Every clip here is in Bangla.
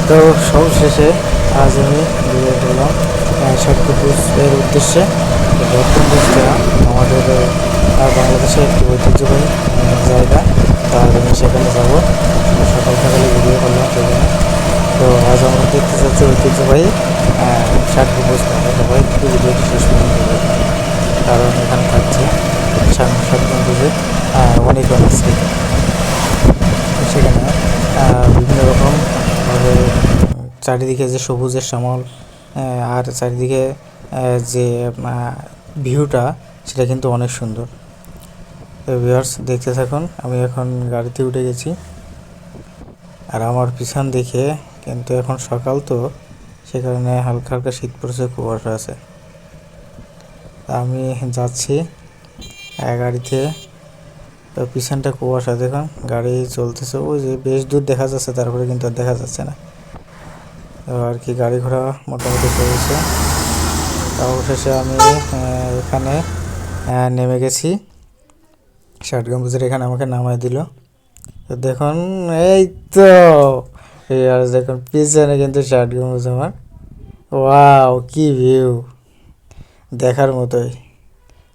তো সব শেষে আজ আমি বেরিয়ে পড়লাম ষাটগম্বুজের উদ্দেশ্যে। ষাটগম্বুজটা আমাদের বাংলাদেশের একটি ঐতিহ্যবাহী জায়গা। তো আজ আমি সেখানে যাব। সকাল সকালে বেরিয়ে পড়লাম সেখানে। তো আজ আমরা দেখতে চাচ্ছি ঐতিহ্যবাহী ষাটগম্বুজ মেলা। সবাই একটু ভিডিওটি শেষ পর্যন্ত দেখবেন, কারণ এখানে থাকছে ষাটগম্বুজের অনেক অনেক স্মৃতি। সেখানে বিভিন্ন রকমভাবে চারিদিকে যে সবুজের শ্যামল, আর চারিদিকে যে ভিউটা, সেটা কিন্তু অনেক সুন্দর। তো ভিউয়ার্স, দেখতে থাকুন। আমি এখন গাড়িতে উঠে গেছি, আর আমার পিছন দিকে কিন্তু এখন সকাল, তো সে কারণে হালকা হালকা শীত পড়েছে, কুয়াশা আছে। আমি যাচ্ছি গাড়িতে। তো পিছনটা কুয়াশা, দেখুন গাড়ি চলতেছে, ওই যে বেশ দূর দেখা যাচ্ছে, তারপরে কিন্তু আর দেখা যাচ্ছে না। তো আর কি, গাড়ি ঘোড়া মোটামুটি চলছে। অবশেষে আমি এখানে নেমে গেছি। ষাটগম্বুজের এখানে আমাকে নামাই দিল। তো দেখুন, এই তো আর দেখুন পিছনে কিন্তু ষাটগম্বুজ আমার। ওয়াও, কি ভিউ, দেখার মতোই।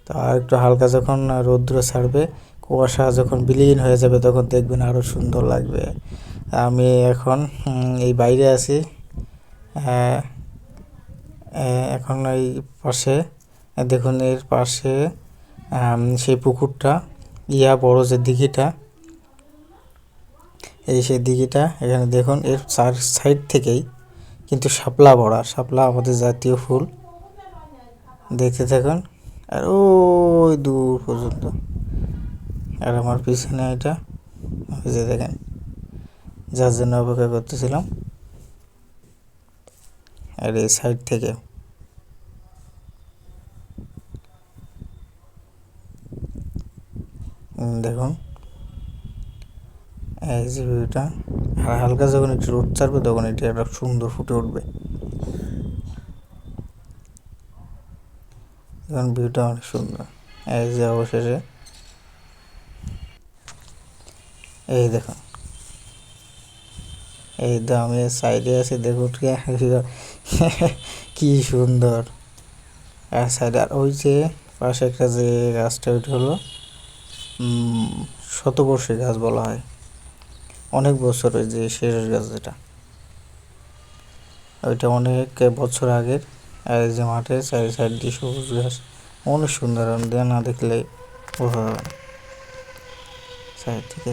তো আর একটু হালকা যখন রৌদ্র ছাড়বে, কুয়াশা যখন বিলীন হয়ে যাবে, তখন দেখবেন আরও সুন্দর লাগবে। আমি এখন এই বাইরে আছি। এখন এই পাশে দেখুন, এর পাশে সেই পুকুরটা, বড় যে দিঘিটা, এই সেই দিঘিটা। এখানে দেখুন, এর চার সাইড থেকেই কিন্তু শাপলা ভরা। শাপলা আমাদের জাতীয় ফুল। দেখতে থাকুন, আর ওই দূর পর্যন্ত। আর আমার পিছনে এটা, ওই যে দেখেন, যার জন্য অপেক্ষা করতেছিলাম। আর এই সাইড থেকে দেখুন এই যে ভিউটা। আর হালকা যখন একটু রোদ ছাড়বে, তখন এটি একটা সুন্দর ফুটে উঠবে। এখন ভিউটা অনেক সুন্দর। এই যে অবশেষে এই দেখুন, এই তো আমি সাইডে আছি, দেখুন কি সুন্দর। আর সাইডে, আর ওই যে পাশে একটা যে গাছটা, ওইটা হলো শতবর্ষী গাছ বলা হয়। অনেক বছর, ওই যে শেষ গাছ যেটা, ওইটা অনেক বছর আগের। আর এই যে মাঠে চারি সাইড দিয়ে সবুজ ঘাস, অনেক সুন্দর। না দেখলে বোঝা যাবে না। সাইড থেকে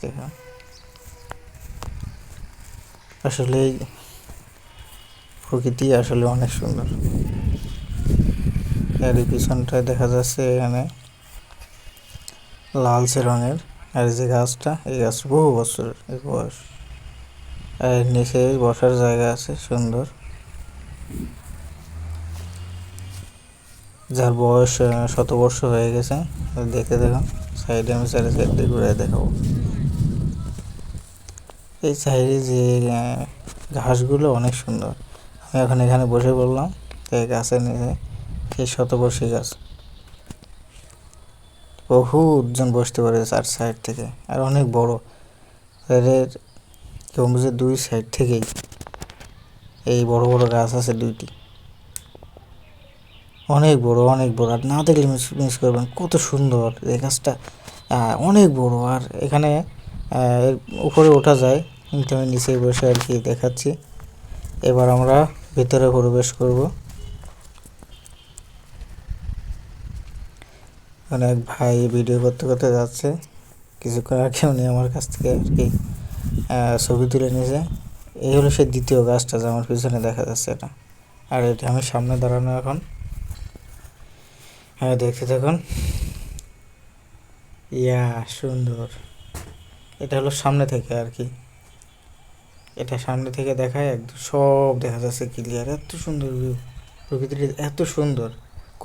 দেখুন, আসলে প্রকৃতি আসলে অনেক সুন্দর। এর পিছনটায় দেখা যাচ্ছে এখানে লালচে রঙের। আর যে গাছটা, এই গাছ বহু বছর বয়স। আর নিচে বসার জায়গা আছে সুন্দর, যার বয়স শতবর্ষ হয়ে গেছে। দেখতে দেখুন, সাইডে আমি চারি সাইড দিয়ে ঘুরে দেখাবো। এই সাইডে যে ঘাসগুলো অনেক সুন্দর। আমি এখন এখানে বসে পড়লাম, এই গাছের নিচে, সেই শতবর্ষী গাছ। বহুজন বসতে পারে চার সাইড থেকে, আর অনেক বড়। এর গম্বুজের দুই সাইড থেকেই এই বড় বড় গাছ আছে দুইটি, অনেক বড় অনেক বড়। আর না দেখলে মিস করবেন, কত সুন্দর এই গাছটা, অনেক বড়। আর এখানে উপরে ওঠা যায়, কিন্তু আমি নিচে বসে আর কি দেখাচ্ছি। এবার আমরা ভিতরে প্রবেশ করব। অনেক ভাই ভিডিও করতে করতে যাচ্ছে। কিছুক্ষণ আগে উনি আমার কাছ থেকে আর কি ছবি তুলে নিয়েছে। এই হলো সেই দ্বিতীয় গাছটা, যে আমার পিছনে দেখা যাচ্ছে এটা। আর এটা আমি সামনে দাঁড়ানো এখন। হ্যাঁ, দেখতে থাকুন। সুন্দর। এটা হলো সামনে থেকে আর কি, এটা সামনে থেকে দেখায়, একদম সব দেখা যাচ্ছে ক্লিয়ার। এত সুন্দর ভিউ, প্রকৃতির এত সুন্দর,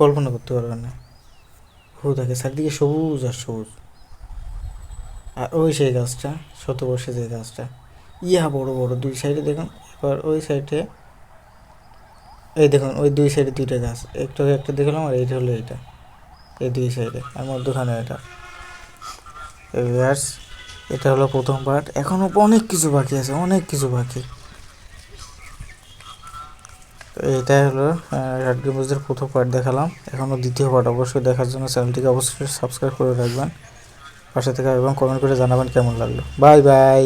কল্পনা করতে পারবেন না। থাকে চারদিকে সবুজ আর সবুজ। আর ওই সেই গাছটা, শতবর্ষে যে গাছটা, বড় বড় দুই সাইডে দেখুন। এবার ওই সাইডে এই দেখুন, ওই দুই সাইডে দুইটা গাছ, একটু একটা দেখলাম, আর এইটা হলো এইটা, এই দুই সাইডে, আর মধ্যখানে এটা। এটা হলো প্রথম পার্ট, এখনো অনেক কিছু বাকি আছে, অনেক কিছু বাকি। এটাই হলো ষাট গম্বুজের প্রথম পার্ট দেখালাম। এখনও দ্বিতীয় পার্ট অবশ্যই দেখার জন্য চ্যানেলটিকে অবশ্যই সাবস্ক্রাইব করে রাখবেন পাশে থেকে, এবং কমেন্ট করে জানাবেন কেমন লাগলো। Bye bye.